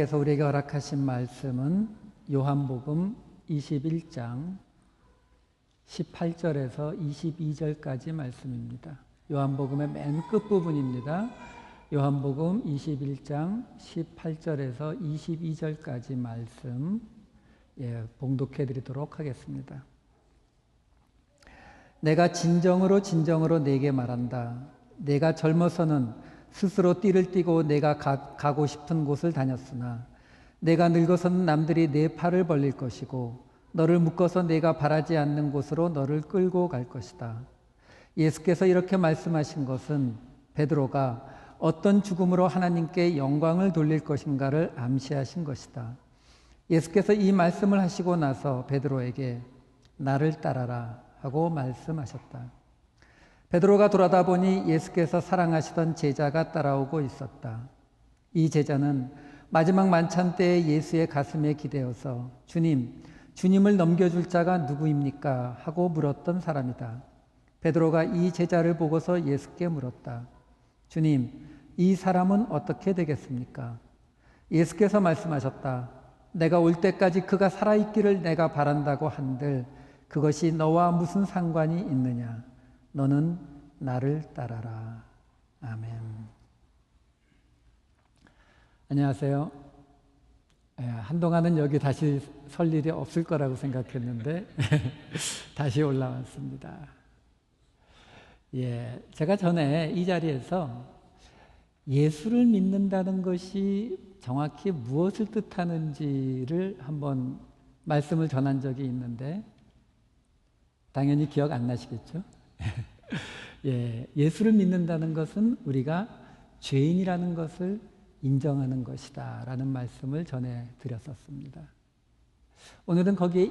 하나님께서 우리에게 허락하신 말씀은 요한복음 21장 18절에서 22절까지 말씀입니다. 요한복음의 맨 끝부분입니다. 요한복음 21장 18절에서 22절까지 말씀 봉독해 드리도록 하겠습니다. 내가 진정으로 진정으로 네게 말한다. 내가 젊어서는 스스로 띠를 띠고 내가 가고 싶은 곳을 다녔으나 내가 늙어서는 남들이 내 팔을 벌릴 것이고 너를 묶어서 내가 바라지 않는 곳으로 너를 끌고 갈 것이다. 예수께서 이렇게 말씀하신 것은 베드로가 어떤 죽음으로 하나님께 영광을 돌릴 것인가를 암시하신 것이다. 예수께서 이 말씀을 하시고 나서 베드로에게 나를 따라라 하고 말씀하셨다. 베드로가 돌아다 보니 예수께서 사랑하시던 제자가 따라오고 있었다. 이 제자는 마지막 만찬 때에 예수의 가슴에 기대어서 주님을 넘겨줄 자가 누구입니까? 하고 물었던 사람이다. 베드로가 이 제자를 보고서 예수께 물었다. 주님, 이 사람은 어떻게 되겠습니까? 예수께서 말씀하셨다. 내가 올 때까지 그가 살아있기를 내가 바란다고 한들 그것이 너와 무슨 상관이 있느냐? 너는 나를 따라라. 아멘. 안녕하세요. 한동안은 여기 다시 설 일이 없을 거라고 생각했는데 다시 올라왔습니다. 제가 전에 이 자리에서 예수를 믿는다는 것이 정확히 무엇을 뜻하는지를 한번 말씀을 전한 적이 있는데 당연히 기억 안 나시겠죠? 예수를 믿는다는 것은 우리가 죄인이라는 것을 인정하는 것이다 라는 말씀을 전해드렸었습니다. 오늘은 거기에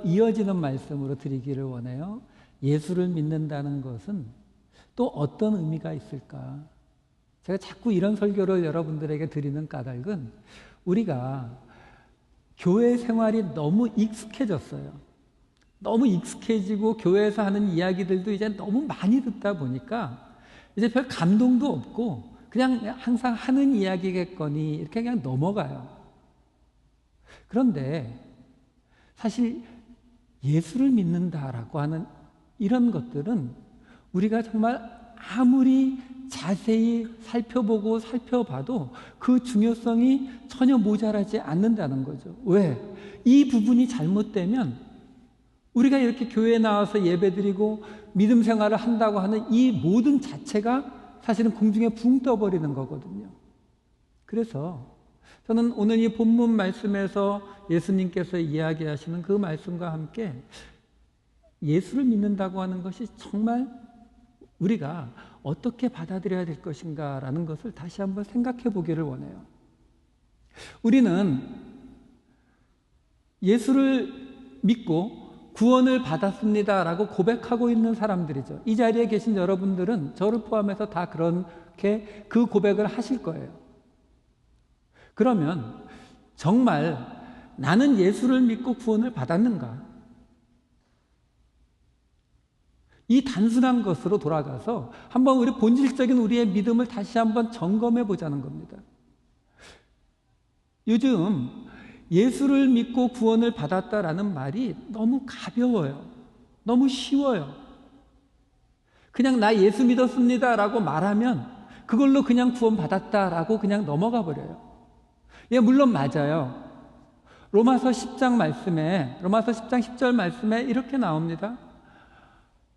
이어지는 말씀으로 드리기를 원해요. 예수를 믿는다는 것은 또 어떤 의미가 있을까? 제가 자꾸 이런 설교를 여러분들에게 드리는 까닭은 우리가 교회 생활이 너무 익숙해졌어요. 너무 익숙해지고 교회에서 하는 이야기들도 이제 너무 많이 듣다 보니까 이제 별 감동도 없고 그냥 항상 하는 이야기겠거니 이렇게 그냥 넘어가요. 그런데 사실 예수를 믿는다라고 하는 이런 것들은 우리가 정말 아무리 자세히 살펴봐도 그 중요성이 전혀 모자라지 않는다는 거죠. 왜? 이 부분이 잘못되면 우리가 이렇게 교회에 나와서 예배드리고 믿음 생활을 한다고 하는 이 모든 자체가 사실은 공중에 붕 떠버리는 거거든요. 그래서 저는 오늘 이 본문 말씀에서 예수님께서 이야기하시는 그 말씀과 함께 예수를 믿는다고 하는 것이 정말 우리가 어떻게 받아들여야 될 것인가라는 것을 다시 한번 생각해 보기를 원해요. 우리는 예수를 믿고 구원을 받았습니다라고 고백하고 있는 사람들이죠. 이 자리에 계신 여러분들은 저를 포함해서 다 그렇게 그 고백을 하실 거예요. 그러면 정말 나는 예수를 믿고 구원을 받았는가? 이 단순한 것으로 돌아가서 한번 우리 본질적인 우리의 믿음을 다시 한번 점검해 보자는 겁니다. 요즘 예수를 믿고 구원을 받았다라는 말이 너무 가벼워요. 너무 쉬워요. 그냥 나 예수 믿었습니다라고 말하면 그걸로 그냥 구원 받았다라고 그냥 넘어가 버려요. 물론 맞아요. 로마서 10장 10절 말씀에 이렇게 나옵니다.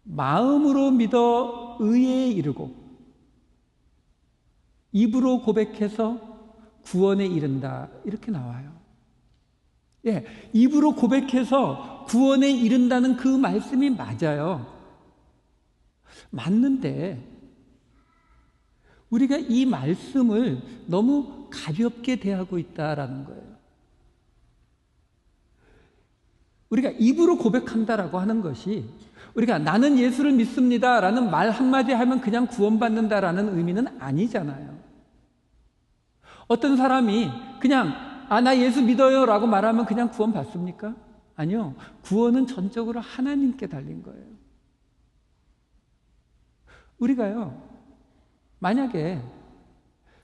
마음으로 믿어 의에 이르고 입으로 고백해서 구원에 이른다. 이렇게 나와요. 입으로 고백해서 구원에 이른다는 그 말씀이 맞아요. 맞는데 우리가 이 말씀을 너무 가볍게 대하고 있다라는 거예요. 우리가 입으로 고백한다라고 하는 것이 우리가 나는 예수를 믿습니다라는 말 한마디 하면 그냥 구원받는다라는 의미는 아니잖아요. 어떤 사람이 그냥 나 예수 믿어요 라고 말하면 그냥 구원 받습니까? 아니요. 구원은 전적으로 하나님께 달린 거예요. 우리가요, 만약에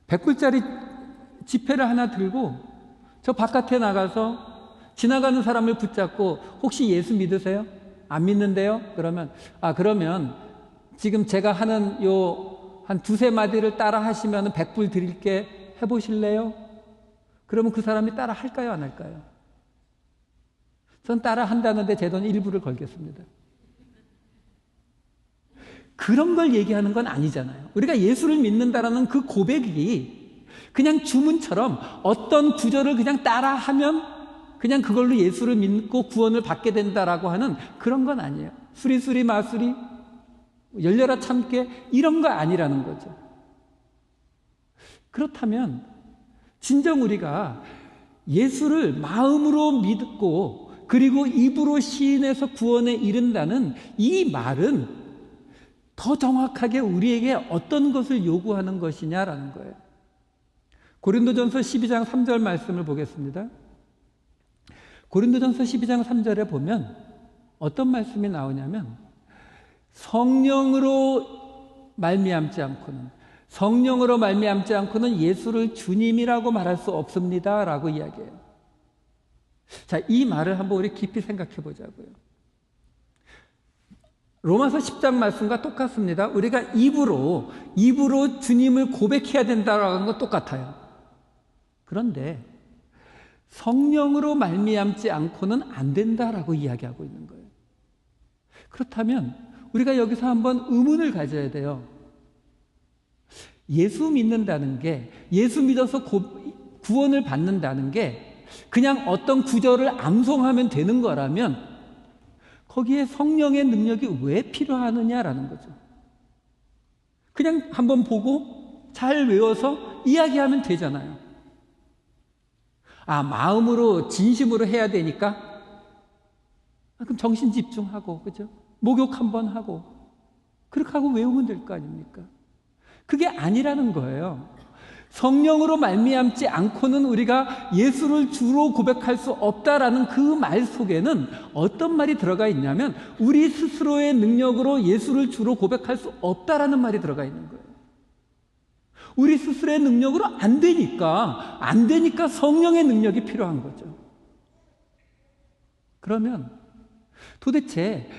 100불짜리 지폐를 하나 들고 저 바깥에 나가서 지나가는 사람을 붙잡고 혹시 예수 믿으세요? 안 믿는데요? 그러면 지금 제가 하는 한 두세 마디를 따라 하시면 100불 드릴게 해보실래요? 그러면 그 사람이 따라 할까요? 안 할까요? 전 따라 한다는데 제 돈 일부를 걸겠습니다. 그런 걸 얘기하는 건 아니잖아요. 우리가 예수를 믿는다라는 그 고백이 그냥 주문처럼 어떤 구절을 그냥 따라하면 그냥 그걸로 예수를 믿고 구원을 받게 된다라고 하는 그런 건 아니에요. 수리수리 마수리 열려라 참깨 이런 거 아니라는 거죠. 그렇다면 진정 우리가 예수를 마음으로 믿고 그리고 입으로 시인해서 구원에 이른다는 이 말은 더 정확하게 우리에게 어떤 것을 요구하는 것이냐라는 거예요. 고린도전서 12장 3절 말씀을 보겠습니다. 고린도전서 12장 3절에 보면 어떤 말씀이 나오냐면 성령으로 말미암지 않고는 예수를 주님이라고 말할 수 없습니다 라고 이야기해요. 자, 이 말을 한번 우리 깊이 생각해 보자고요. 로마서 10장 말씀과 똑같습니다. 우리가 입으로 주님을 고백해야 된다라는 건 똑같아요. 그런데 성령으로 말미암지 않고는 안 된다라고 이야기하고 있는 거예요. 그렇다면 우리가 여기서 한번 의문을 가져야 돼요. 예수 믿는다는 게, 예수 믿어서 구원을 받는다는 게 그냥 어떤 구절을 암송하면 되는 거라면 거기에 성령의 능력이 왜 필요하느냐라는 거죠. 그냥 한번 보고 잘 외워서 이야기하면 되잖아요. 마음으로 진심으로 해야 되니까 그럼 정신 집중하고, 그죠? 목욕 한번 하고 그렇게 하고 외우면 될 거 아닙니까? 그게 아니라는 거예요. 성령으로 말미암지 않고는 우리가 예수를 주로 고백할 수 없다라는 그 말 속에는 어떤 말이 들어가 있냐면 우리 스스로의 능력으로 예수를 주로 고백할 수 없다라는 말이 들어가 있는 거예요. 우리 스스로의 능력으로 안 되니까 성령의 능력이 필요한 거죠. 그러면 도대체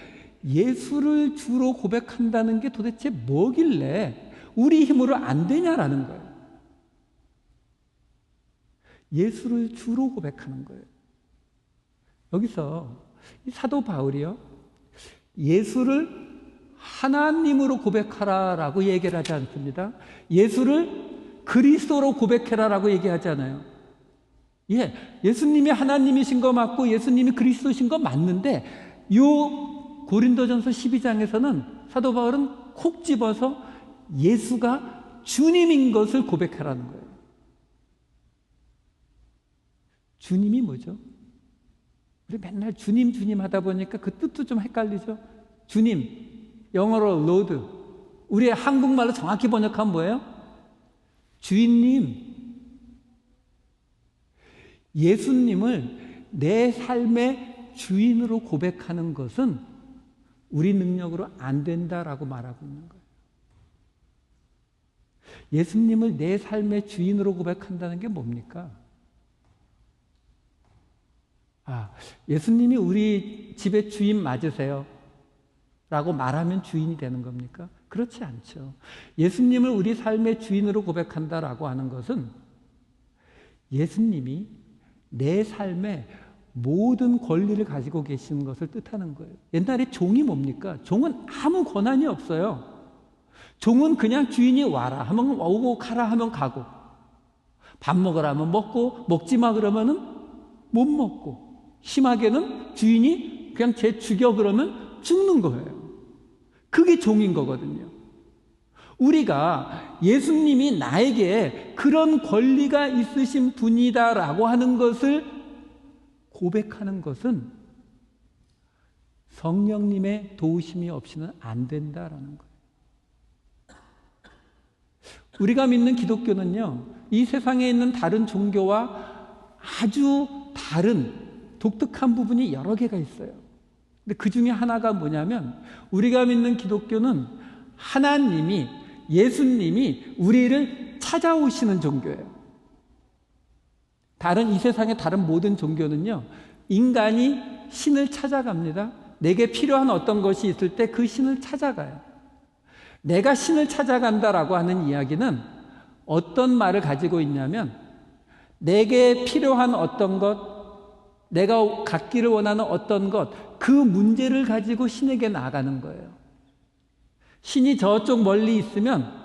예수를 주로 고백한다는 게 도대체 뭐길래 우리 힘으로 안 되냐라는 거예요. 예수를 주로 고백하는 거예요. 여기서 사도 바울이요, 예수를 하나님으로 고백하라라고 얘기를 하지 않습니다. 예수를 그리스도로 고백해라라고 얘기하지 않아요. 예수님이 하나님이신 거 맞고 예수님이 그리스도신 거 맞는데 요 고린도전서 12장에서는 사도 바울은 콕 집어서 예수가 주님인 것을 고백하라는 거예요. 주님이 뭐죠? 우리 맨날 주님 하다 보니까 그 뜻도 좀 헷갈리죠? 주님, 영어로 로드, 우리의 한국말로 정확히 번역하면 뭐예요? 주인님. 예수님을 내 삶의 주인으로 고백하는 것은 우리 능력으로 안 된다라고 말하고 있는 거예요. 예수님을 내 삶의 주인으로 고백한다는 게 뭡니까? 예수님이 우리 집의 주인 맞으세요? 라고 말하면 주인이 되는 겁니까? 그렇지 않죠. 예수님을 우리 삶의 주인으로 고백한다라고 하는 것은 예수님이 내 삶에 모든 권리를 가지고 계시는 것을 뜻하는 거예요. 옛날에 종이 뭡니까? 종은 아무 권한이 없어요. 종은 그냥 주인이 와라 하면 오고 가라 하면 가고, 밥 먹으라 하면 먹고, 먹지 마 그러면은 못 먹고, 심하게는 주인이 그냥 쟤 죽여 그러면 죽는 거예요. 그게 종인 거거든요. 우리가 예수님이 나에게 그런 권리가 있으신 분이다라고 하는 것을 고백하는 것은 성령님의 도우심이 없이는 안 된다라는 거예요. 우리가 믿는 기독교는요, 이 세상에 있는 다른 종교와 아주 다른 독특한 부분이 여러 개가 있어요. 근데 그 중에 하나가 뭐냐면 우리가 믿는 기독교는 하나님이, 예수님이 우리를 찾아오시는 종교예요. 이 세상의 다른 모든 종교는요, 인간이 신을 찾아갑니다. 내게 필요한 어떤 것이 있을 때 그 신을 찾아가요. 내가 신을 찾아간다라고 하는 이야기는 어떤 말을 가지고 있냐면, 내게 필요한 어떤 것, 내가 갖기를 원하는 어떤 것, 그 문제를 가지고 신에게 나아가는 거예요. 신이 저쪽 멀리 있으면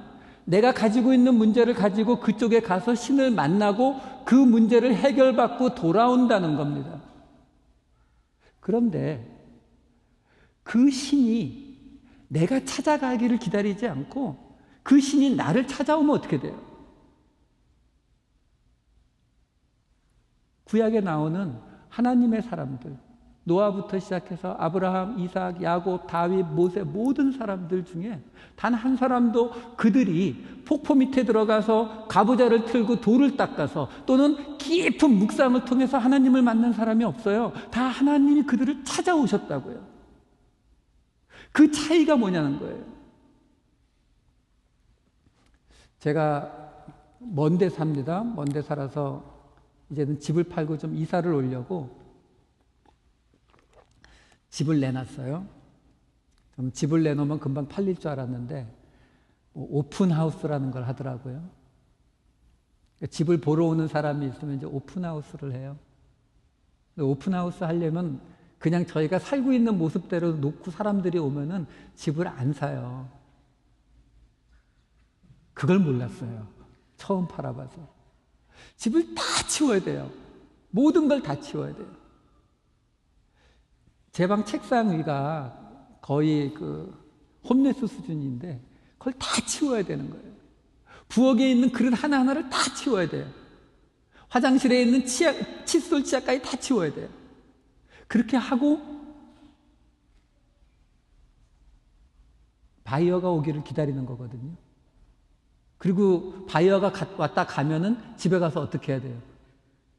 내가 가지고 있는 문제를 가지고 그쪽에 가서 신을 만나고 그 문제를 해결받고 돌아온다는 겁니다. 그런데 그 신이 내가 찾아가기를 기다리지 않고 그 신이 나를 찾아오면 어떻게 돼요? 구약에 나오는 하나님의 사람들, 노아부터 시작해서 아브라함, 이삭, 야곱, 다윗, 모세, 모든 사람들 중에 단 한 사람도 그들이 폭포 밑에 들어가서 가부좌를 틀고 돌을 닦아서 또는 깊은 묵상을 통해서 하나님을 만난 사람이 없어요. 다 하나님이 그들을 찾아오셨다고요. 그 차이가 뭐냐는 거예요. 제가 먼데 삽니다. 먼데 살아서 이제는 집을 팔고 좀 이사를 오려고 집을 내놨어요. 그럼 집을 내놓으면 금방 팔릴 줄 알았는데 오픈하우스라는 걸 하더라고요. 집을 보러 오는 사람이 있으면 이제 오픈하우스를 해요. 오픈하우스 하려면 그냥 저희가 살고 있는 모습대로 놓고 사람들이 오면은 집을 안 사요. 그걸 몰랐어요. 처음 팔아봐서. 집을 다 치워야 돼요. 모든 걸 다 치워야 돼요. 제 방 책상 위가 거의 홈레스 수준인데 그걸 다 치워야 되는 거예요. 부엌에 있는 그릇 하나하나를 다 치워야 돼요. 화장실에 있는 칫솔 치약까지 다 치워야 돼요. 그렇게 하고 바이어가 오기를 기다리는 거거든요. 그리고 바이어가 왔다 가면은 집에 가서 어떻게 해야 돼요?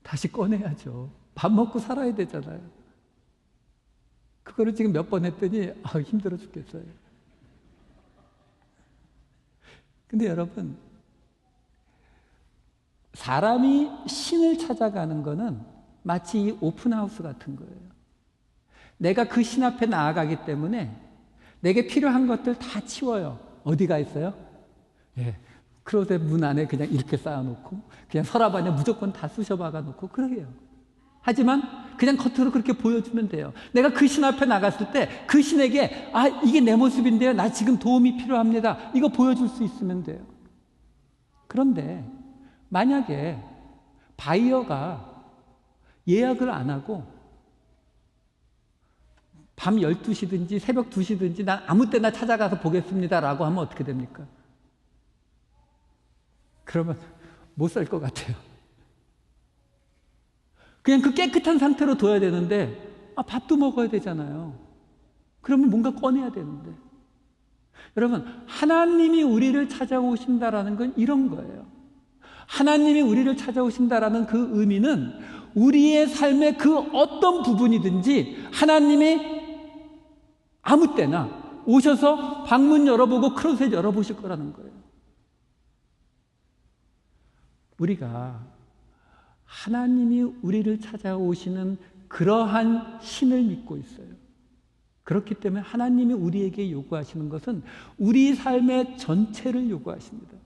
다시 꺼내야죠. 밥 먹고 살아야 되잖아요. 그거를 지금 몇 번 했더니 힘들어 죽겠어요. 근데 여러분, 사람이 신을 찾아가는 거는 마치 이 오픈하우스 같은 거예요. 내가 그 신 앞에 나아가기 때문에 내게 필요한 것들 다 치워요. 어디가 있어요? 크로셋 문 안에 그냥 이렇게 쌓아놓고 그냥 서랍 안에 무조건 다 쑤셔 박아놓고 그러게요. 하지만 그냥 겉으로 그렇게 보여주면 돼요. 내가 그 신 앞에 나갔을 때 그 신에게 이게 내 모습인데요. 나 지금 도움이 필요합니다. 이거 보여줄 수 있으면 돼요. 그런데 만약에 바이어가 예약을 안 하고 밤 12시든지 새벽 2시든지 난 아무 때나 찾아가서 보겠습니다라고 하면 어떻게 됩니까? 그러면 못 살 것 같아요. 그냥 그 깨끗한 상태로 둬야 되는데 밥도 먹어야 되잖아요. 그러면 뭔가 꺼내야 되는데. 여러분, 하나님이 우리를 찾아오신다라는 건 이런 거예요. 하나님이 우리를 찾아오신다라는 그 의미는 우리의 삶의 그 어떤 부분이든지 하나님이 아무 때나 오셔서 방문 열어보고 크로셋 열어보실 거라는 거예요. 우리가 하나님이 우리를 찾아오시는 그러한 신을 믿고 있어요. 그렇기 때문에 하나님이 우리에게 요구하시는 것은 우리 삶의 전체를 요구하십니다.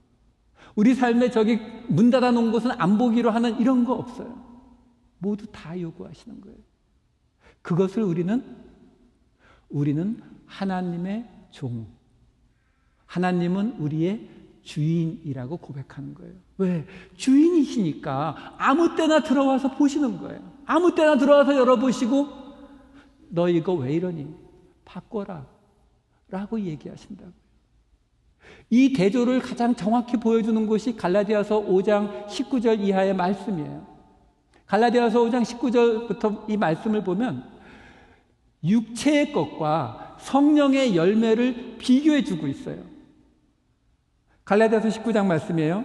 우리 삶에 저기 문 닫아놓은 곳은 안 보기로 하는 이런 거 없어요. 모두 다 요구하시는 거예요. 그것을 우리는 하나님의 종, 하나님은 우리의 주인이라고 고백하는 거예요. 왜? 주인이시니까 아무 때나 들어와서 보시는 거예요. 아무 때나 들어와서 열어보시고 너 이거 왜 이러니? 바꿔라 라고 얘기하신다고요. 이 대조를 가장 정확히 보여주는 것이 갈라디아서 5장 19절 이하의 말씀이에요. 갈라디아서 5장 19절부터 이 말씀을 보면 육체의 것과 성령의 열매를 비교해 주고 있어요. 갈라디아서 19장 말씀이에요.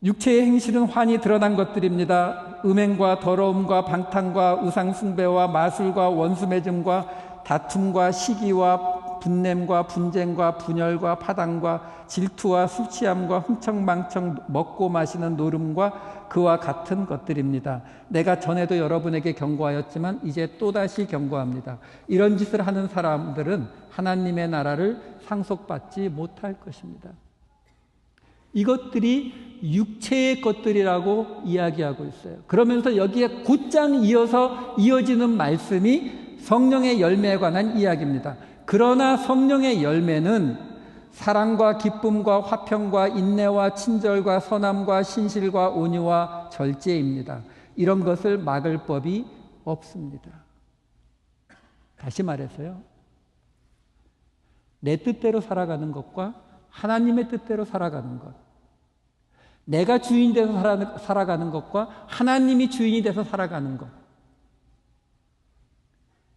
육체의 행실은 환히 드러난 것들입니다. 음행과 더러움과 방탕과 우상 숭배와 마술과 원수 맺음과 다툼과 시기와 분냄과 분쟁과 분열과 파당과 질투와 술 취함과 흥청망청 먹고 마시는 노름과 그와 같은 것들입니다. 내가 전에도 여러분에게 경고하였지만 이제 또다시 경고합니다. 이런 짓을 하는 사람들은 하나님의 나라를 상속받지 못할 것입니다. 이것들이 육체의 것들이라고 이야기하고 있어요. 그러면서 여기에 곧장 이어지는 말씀이 성령의 열매에 관한 이야기입니다. 그러나 성령의 열매는 사랑과 기쁨과 화평과 인내와 친절과 선함과 신실과 온유와 절제입니다. 이런 것을 막을 법이 없습니다. 다시 말해서요, 내 뜻대로 살아가는 것과 하나님의 뜻대로 살아가는 것, 내가 주인이 돼서 살아가는 것과 하나님이 주인이 돼서 살아가는 것,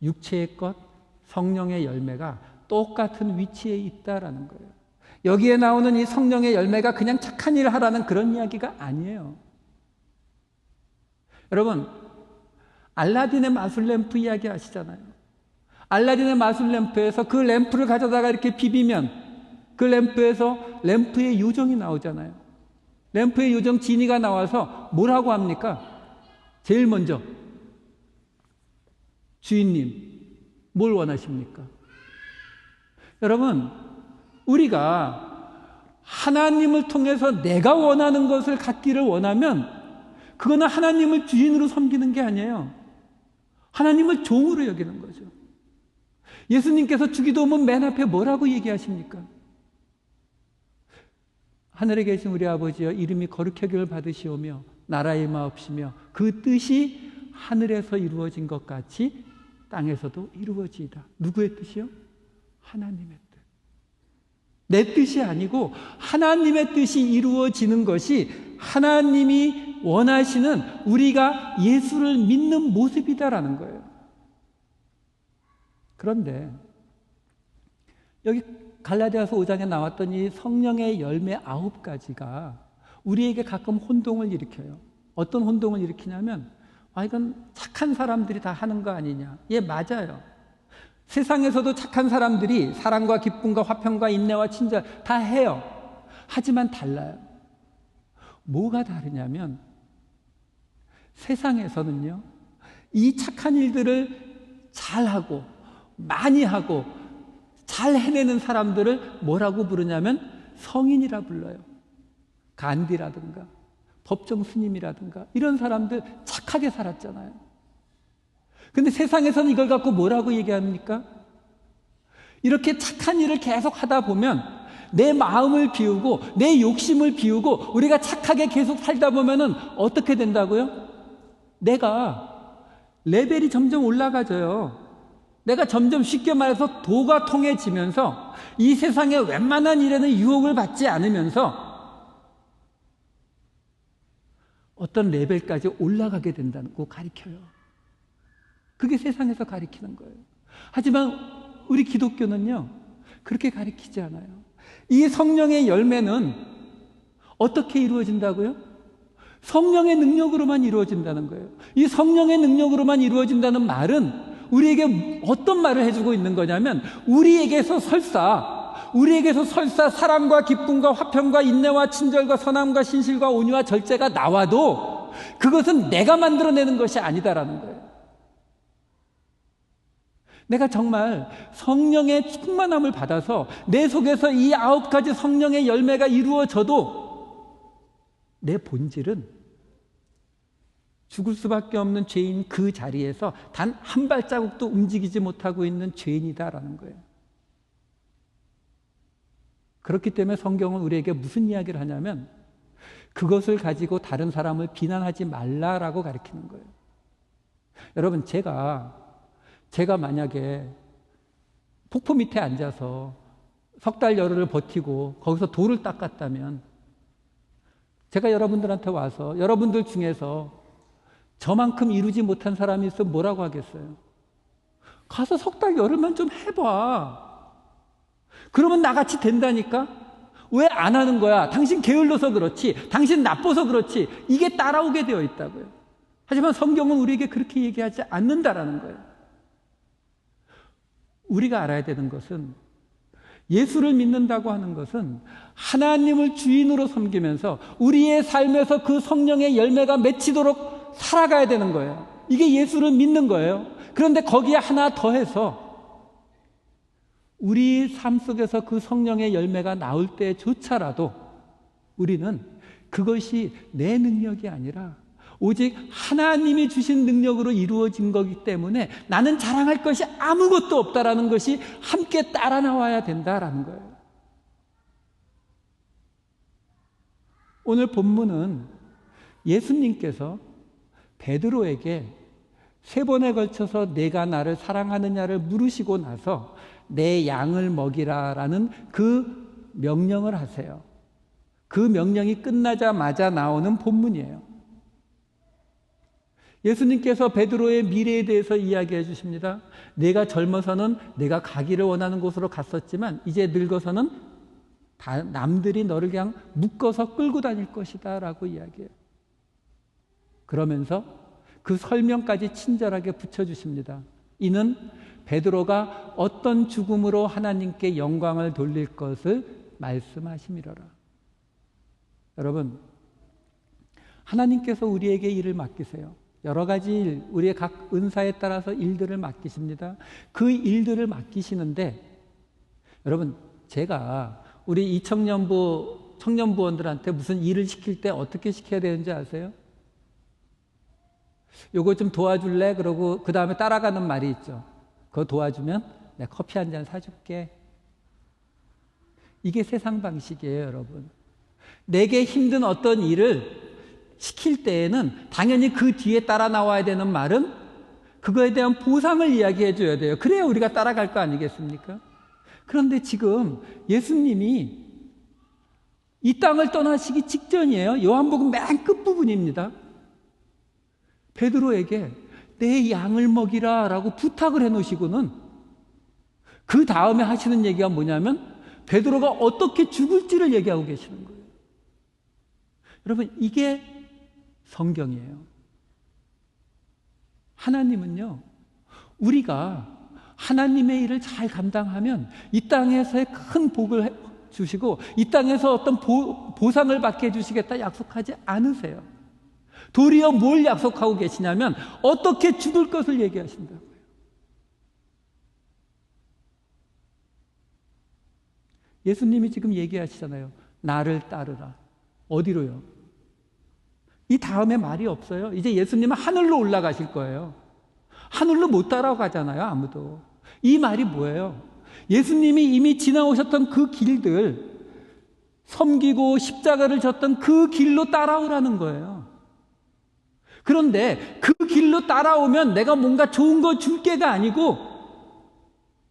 육체의 것, 성령의 열매가 똑같은 위치에 있다라는 거예요. 여기에 나오는 이 성령의 열매가 그냥 착한 일을 하라는 그런 이야기가 아니에요. 여러분, 알라딘의 마술램프 이야기 아시잖아요. 알라딘의 마술램프에서 그 램프를 가져다가 이렇게 비비면 그 램프에서 램프의 요정이 나오잖아요. 램프의 요정 지니가 나와서 뭐라고 합니까? 제일 먼저, 주인님, 뭘 원하십니까? 여러분, 우리가 하나님을 통해서 내가 원하는 것을 갖기를 원하면 그거는 하나님을 주인으로 섬기는 게 아니에요. 하나님을 종으로 여기는 거죠. 예수님께서 주기도문 맨 앞에 뭐라고 얘기하십니까? 하늘에 계신 우리 아버지여, 이름이 거룩하기를 받으시오며 나라의 임하옵시며 그 뜻이 하늘에서 이루어진 것 같이 땅에서도 이루어지이다. 누구의 뜻이요? 하나님의 뜻. 내 뜻이 아니고 하나님의 뜻이 이루어지는 것이 하나님이 원하시는 우리가 예수를 믿는 모습이다라는 거예요. 그런데 여기 갈라디아서 5장에 나왔던 이 성령의 열매 9가지가 우리에게 가끔 혼동을 일으켜요. 어떤 혼동을 일으키냐면, 이건 착한 사람들이 다 하는 거 아니냐. 예, 맞아요. 세상에서도 착한 사람들이 사랑과 기쁨과 화평과 인내와 친절 다 해요. 하지만 달라요. 뭐가 다르냐면, 세상에서는요, 이 착한 일들을 잘하고 많이 하고 잘 해내는 사람들을 뭐라고 부르냐면 성인이라 불러요. 간디라든가 법정 스님이라든가 이런 사람들 착하게 살았잖아요. 근데 세상에서는 이걸 갖고 뭐라고 얘기합니까? 이렇게 착한 일을 계속 하다 보면 내 마음을 비우고 내 욕심을 비우고 우리가 착하게 계속 살다 보면은 어떻게 된다고요? 내가 레벨이 점점 올라가져요. 내가 점점 쉽게 말해서 도가 통해지면서 이 세상의 웬만한 일에는 유혹을 받지 않으면서 어떤 레벨까지 올라가게 된다고 가르쳐요. 그게 세상에서 가르치는 거예요. 하지만 우리 기독교는요, 그렇게 가르치지 않아요. 이 성령의 열매는 어떻게 이루어진다고요? 성령의 능력으로만 이루어진다는 거예요. 이 성령의 능력으로만 이루어진다는 말은 우리에게 어떤 말을 해주고 있는 거냐면, 우리에게서 설사 사랑과 기쁨과 화평과 인내와 친절과 선함과 신실과 온유와 절제가 나와도 그것은 내가 만들어내는 것이 아니다라는 거예요. 내가 정말 성령의 충만함을 받아서 내 속에서 이 9가지 성령의 열매가 이루어져도 내 본질은 죽을 수밖에 없는 죄인 그 자리에서 단 한 발자국도 움직이지 못하고 있는 죄인이다라는 거예요. 그렇기 때문에 성경은 우리에게 무슨 이야기를 하냐면, 그것을 가지고 다른 사람을 비난하지 말라라고 가르치는 거예요. 여러분, 제가 만약에 폭포 밑에 앉아서 석 달 열흘을 버티고 거기서 돌을 닦았다면, 제가 여러분들한테 와서 여러분들 중에서 저만큼 이루지 못한 사람이 있으면 뭐라고 하겠어요? 가서 석 달 열흘만 좀 해봐. 그러면 나같이 된다니까? 왜 안 하는 거야? 당신 게을러서 그렇지, 당신 나빠서 그렇지, 이게 따라오게 되어 있다고요. 하지만 성경은 우리에게 그렇게 얘기하지 않는다라는 거예요. 우리가 알아야 되는 것은 예수를 믿는다고 하는 것은 하나님을 주인으로 섬기면서 우리의 삶에서 그 성령의 열매가 맺히도록 살아가야 되는 거예요. 이게 예수를 믿는 거예요. 그런데 거기에 하나 더해서 우리 삶 속에서 그 성령의 열매가 나올 때조차라도 우리는 그것이 내 능력이 아니라 오직 하나님이 주신 능력으로 이루어진 거기 때문에 나는 자랑할 것이 아무것도 없다라는 것이 함께 따라 나와야 된다라는 거예요. 오늘 본문은 예수님께서 베드로에게 3번에 걸쳐서 내가 나를 사랑하느냐를 물으시고 나서 내 양을 먹이라라는 그 명령을 하세요. 그 명령이 끝나자마자 나오는 본문이에요. 예수님께서 베드로의 미래에 대해서 이야기해 주십니다. 내가 젊어서는 내가 가기를 원하는 곳으로 갔었지만 이제 늙어서는 남들이 너를 그냥 묶어서 끌고 다닐 것이다 라고 이야기해요. 그러면서 그 설명까지 친절하게 붙여주십니다. 이는 베드로가 어떤 죽음으로 하나님께 영광을 돌릴 것을 말씀하심이로라. 여러분, 하나님께서 우리에게 일을 맡기세요. 여러 가지 일, 우리의 각 은사에 따라서 일들을 맡기십니다. 그 일들을 맡기시는데 여러분, 제가 우리 이 청년부원들한테 무슨 일을 시킬 때 어떻게 시켜야 되는지 아세요? 요거 좀 도와줄래? 그러고 그 다음에 따라가는 말이 있죠. 그거 도와주면 내가 커피 한 잔 사줄게. 이게 세상 방식이에요, 여러분. 내게 힘든 어떤 일을 시킬 때에는 당연히 그 뒤에 따라 나와야 되는 말은 그거에 대한 보상을 이야기해 줘야 돼요. 그래야 우리가 따라갈 거 아니겠습니까? 그런데 지금 예수님이 이 땅을 떠나시기 직전이에요. 요한복음 맨 끝부분입니다. 베드로에게 내 양을 먹이라 라고 부탁을 해놓으시고는 그 다음에 하시는 얘기가 뭐냐면 베드로가 어떻게 죽을지를 얘기하고 계시는 거예요. 여러분, 이게 성경이에요. 하나님은요, 우리가 하나님의 일을 잘 감당하면 이 땅에서의 큰 복을 주시고 이 땅에서 어떤 보상을 받게 해주시겠다 약속하지 않으세요. 도리어 뭘 약속하고 계시냐면 어떻게 죽을 것을 얘기하신다고요. 예수님이 지금 얘기하시잖아요. 나를 따르라. 어디로요? 이 다음에 말이 없어요. 이제 예수님은 하늘로 올라가실 거예요. 하늘로 못 따라가잖아요, 아무도. 이 말이 뭐예요? 예수님이 이미 지나오셨던 그 길들, 섬기고 십자가를 졌던 그 길로 따라오라는 거예요. 그런데 그 길로 따라오면 내가 뭔가 좋은 거 줄게가 아니고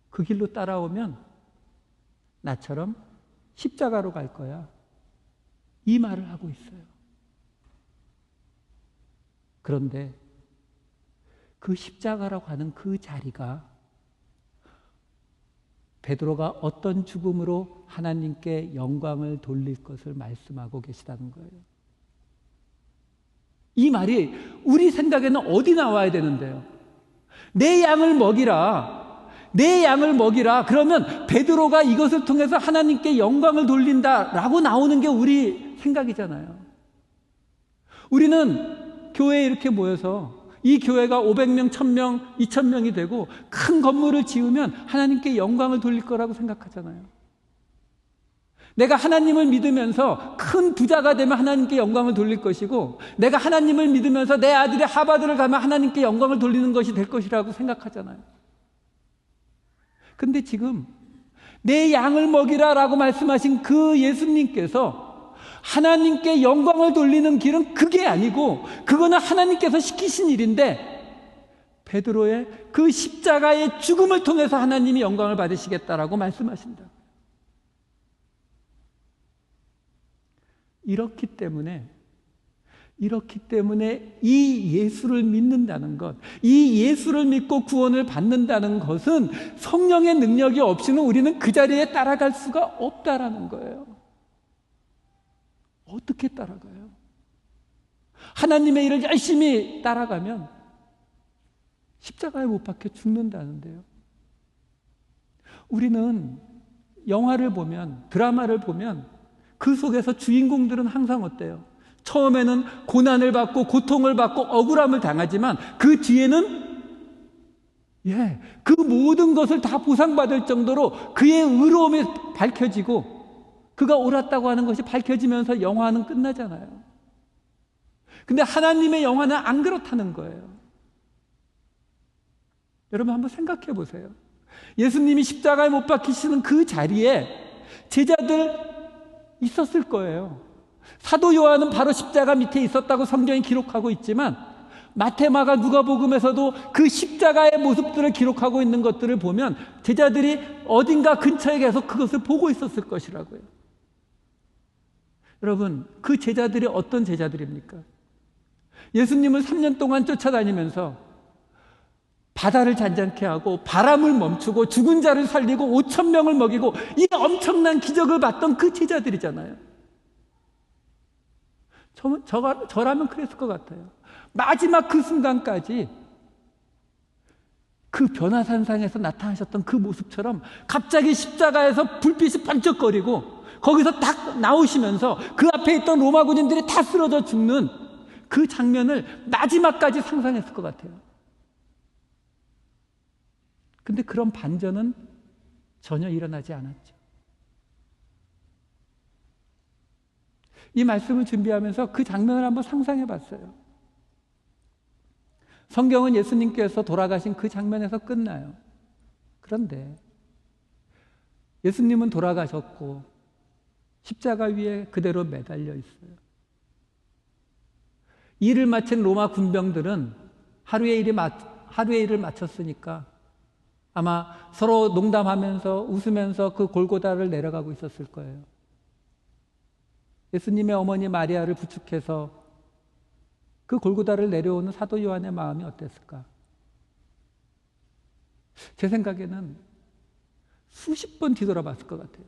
그 길로 따라오면 나처럼 십자가로 갈 거야. 이 말을 하고 있어요. 그런데 그 십자가라고 하는 그 자리가 베드로가 어떤 죽음으로 하나님께 영광을 돌릴 것을 말씀하고 계시다는 거예요. 이 말이 우리 생각에는 어디 나와야 되는데요? 내 양을 먹이라. 내 양을 먹이라. 그러면 베드로가 이것을 통해서 하나님께 영광을 돌린다라고 나오는 게 우리 생각이잖아요. 우리는 교회에 이렇게 모여서 이 교회가 500명, 1000명, 2000명이 되고 큰 건물을 지으면 하나님께 영광을 돌릴 거라고 생각하잖아요. 내가 하나님을 믿으면서 큰 부자가 되면 하나님께 영광을 돌릴 것이고 내가 하나님을 믿으면서 내 아들이 하버드를 가면 하나님께 영광을 돌리는 것이 될 것이라고 생각하잖아요. 근데 지금 내 양을 먹이라 라고 말씀하신 그 예수님께서 하나님께 영광을 돌리는 길은 그게 아니고 그거는 하나님께서 시키신 일인데 베드로의 그 십자가의 죽음을 통해서 하나님이 영광을 받으시겠다라고 말씀하신다. 이렇기 때문에 이 예수를 믿는다는 것, 이 예수를 믿고 구원을 받는다는 것은 성령의 능력이 없이는 우리는 그 자리에 따라갈 수가 없다라는 거예요. 어떻게 따라가요? 하나님의 일을 열심히 따라가면 십자가에 못 박혀 죽는다는데요. 우리는 영화를 보면, 드라마를 보면 그 속에서 주인공들은 항상 어때요? 처음에는 고난을 받고 고통을 받고 억울함을 당하지만 그 뒤에는 그 모든 것을 다 보상받을 정도로 그의 의로움이 밝혀지고 그가 옳았다고 하는 것이 밝혀지면서 영화는 끝나잖아요. 근데 하나님의 영화는 안 그렇다는 거예요. 여러분 한번 생각해 보세요. 예수님이 십자가에 못 박히시는 그 자리에 제자들 있었을 거예요. 사도 요한은 바로 십자가 밑에 있었다고 성경이 기록하고 있지만 마태, 마가, 누가복음에서도 그 십자가의 모습들을 기록하고 있는 것들을 보면 제자들이 어딘가 근처에 계속 그것을 보고 있었을 것이라고요. 여러분, 그 제자들이 어떤 제자들입니까? 예수님을 3년 동안 쫓아다니면서 바다를 잔잔케 하고 바람을 멈추고 죽은 자를 살리고 5,000명을 먹이고 이 엄청난 기적을 봤던 그 제자들이잖아요. 저라면 그랬을 것 같아요. 마지막 그 순간까지 그 변화산상에서 나타나셨던 그 모습처럼 갑자기 십자가에서 불빛이 반짝거리고 거기서 딱 나오시면서 그 앞에 있던 로마 군인들이 다 쓰러져 죽는 그 장면을 마지막까지 상상했을 것 같아요. 근데 그런 반전은 전혀 일어나지 않았죠. 이 말씀을 준비하면서 그 장면을 한번 상상해 봤어요. 성경은 예수님께서 돌아가신 그 장면에서 끝나요. 그런데 예수님은 돌아가셨고 십자가 위에 그대로 매달려 있어요. 일을 마친 로마 군병들은 하루의 일을 마쳤으니까 아마 서로 농담하면서 웃으면서 그 골고다를 내려가고 있었을 거예요. 예수님의 어머니 마리아를 부축해서 그 골고다를 내려오는 사도 요한의 마음이 어땠을까? 제 생각에는 수십 번 뒤돌아봤을 것 같아요.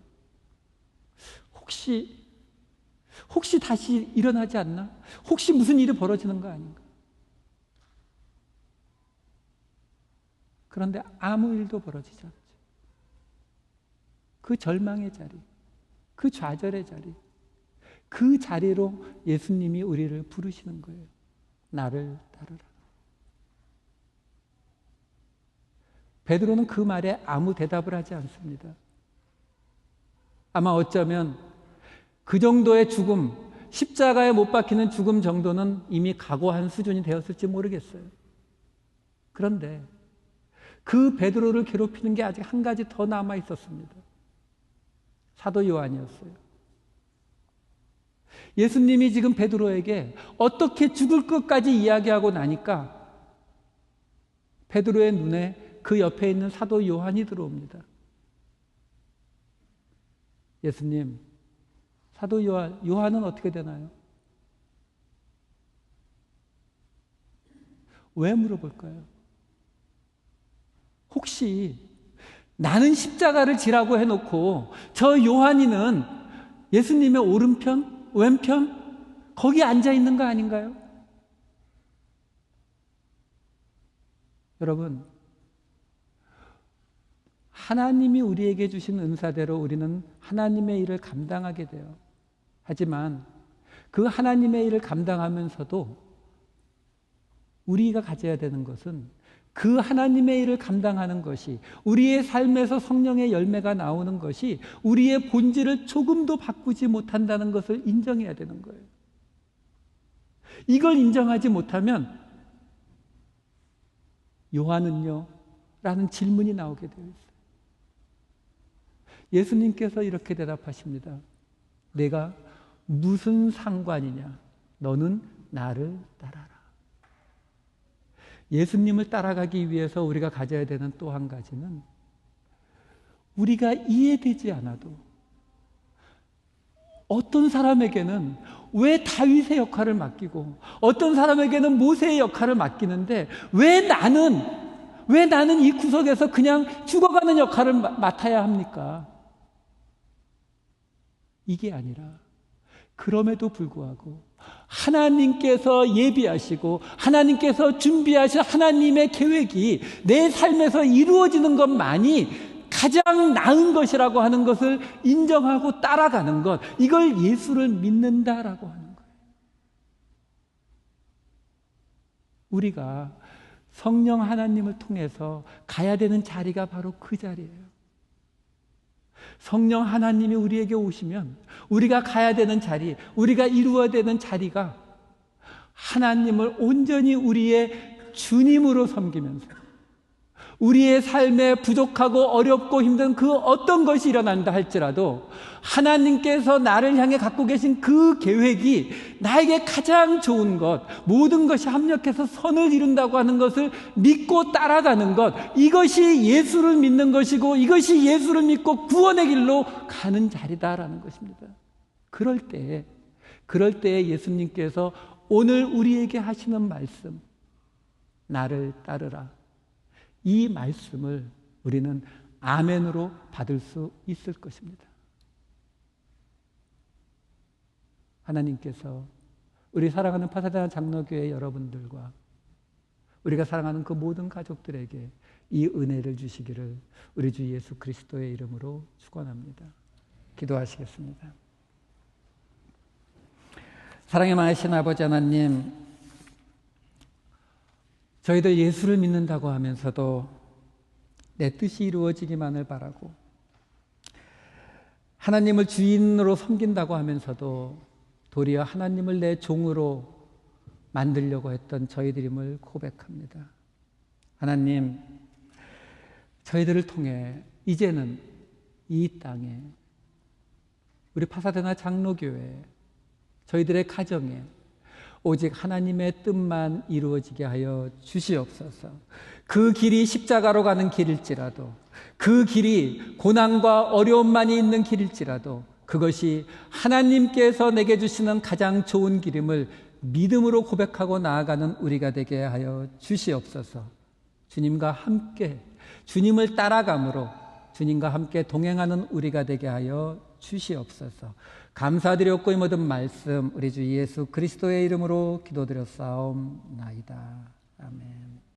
혹시 다시 일어나지 않나? 혹시 무슨 일이 벌어지는 거 아닌가? 그런데 아무 일도 벌어지지 않죠. 그 절망의 자리, 그 좌절의 자리, 그 자리로 예수님이 우리를 부르시는 거예요. 나를 따르라. 베드로는 그 말에 아무 대답을 하지 않습니다. 아마 어쩌면 그 정도의 죽음, 십자가에 못 박히는 죽음 정도는 이미 각오한 수준이 되었을지 모르겠어요. 그런데 그 베드로를 괴롭히는 게 아직 한 가지 더 남아 있었습니다. 사도 요한이었어요. 예수님이 지금 베드로에게 어떻게 죽을 것까지 이야기하고 나니까 베드로의 눈에 그 옆에 있는 사도 요한이 들어옵니다. 예수님, 사도 요한은 어떻게 되나요? 왜 물어볼까요? 혹시 나는 십자가를 지라고 해놓고 저 요한이는 예수님의 오른편, 왼편 거기 앉아 있는 거 아닌가요? 여러분, 하나님이 우리에게 주신 은사대로 우리는 하나님의 일을 감당하게 돼요. 하지만 그 하나님의 일을 감당하면서도 우리가 가져야 되는 것은 그 하나님의 일을 감당하는 것이, 우리의 삶에서 성령의 열매가 나오는 것이 우리의 본질을 조금도 바꾸지 못한다는 것을 인정해야 되는 거예요. 이걸 인정하지 못하면 요한은요? 라는 질문이 나오게 되어 있어요. 예수님께서 이렇게 대답하십니다. 내가 무슨 상관이냐? 너는 나를 따라라. 예수님을 따라가기 위해서 우리가 가져야 되는 또 한 가지는, 우리가 이해되지 않아도 어떤 사람에게는 왜 다윗의 역할을 맡기고 어떤 사람에게는 모세의 역할을 맡기는데 왜 나는 이 구석에서 그냥 죽어가는 역할을 맡아야 합니까? 이게 아니라, 그럼에도 불구하고 하나님께서 예비하시고 하나님께서 준비하신 하나님의 계획이 내 삶에서 이루어지는 것만이 가장 나은 것이라고 하는 것을 인정하고 따라가는 것, 이걸 예수를 믿는다라고 하는 거예요. 우리가 성령 하나님을 통해서 가야 되는 자리가 바로 그 자리예요. 성령 하나님이 우리에게 오시면 우리가 가야 되는 자리, 우리가 이루어야 되는 자리가 하나님을 온전히 우리의 주님으로 섬기면서 우리의 삶에 부족하고 어렵고 힘든 그 어떤 것이 일어난다 할지라도 하나님께서 나를 향해 갖고 계신 그 계획이 나에게 가장 좋은 것, 모든 것이 합력해서 선을 이룬다고 하는 것을 믿고 따라가는 것, 이것이 예수를 믿는 것이고 이것이 예수를 믿고 구원의 길로 가는 자리다라는 것입니다. 그럴 때에 예수님께서 오늘 우리에게 하시는 말씀, 나를 따르라, 이 말씀을 우리는 아멘으로 받을 수 있을 것입니다. 하나님께서 우리 사랑하는 파사데나 장로교회 여러분들과 우리가 사랑하는 그 모든 가족들에게 이 은혜를 주시기를 우리 주 예수 그리스도의 이름으로 축원합니다. 기도하시겠습니다. 사랑의 많으신 아버지 하나님, 저희들 예수를 믿는다고 하면서도 내 뜻이 이루어지기만을 바라고 하나님을 주인으로 섬긴다고 하면서도 도리어 하나님을 내 종으로 만들려고 했던 저희들임을 고백합니다. 하나님, 저희들을 통해 이제는 이 땅에 우리 파사데나 장로교회, 저희들의 가정에 오직 하나님의 뜻만 이루어지게 하여 주시옵소서. 그 길이 십자가로 가는 길일지라도, 그 길이 고난과 어려움만이 있는 길일지라도 그것이 하나님께서 내게 주시는 가장 좋은 길임을 믿음으로 고백하고 나아가는 우리가 되게 하여 주시옵소서. 주님과 함께, 주님을 따라감으로 주님과 함께 동행하는 우리가 되게 하여 주시옵소서. 감사드렸고 이 모든 말씀 우리 주 예수 그리스도의 이름으로 기도드렸사옵나이다. 아멘.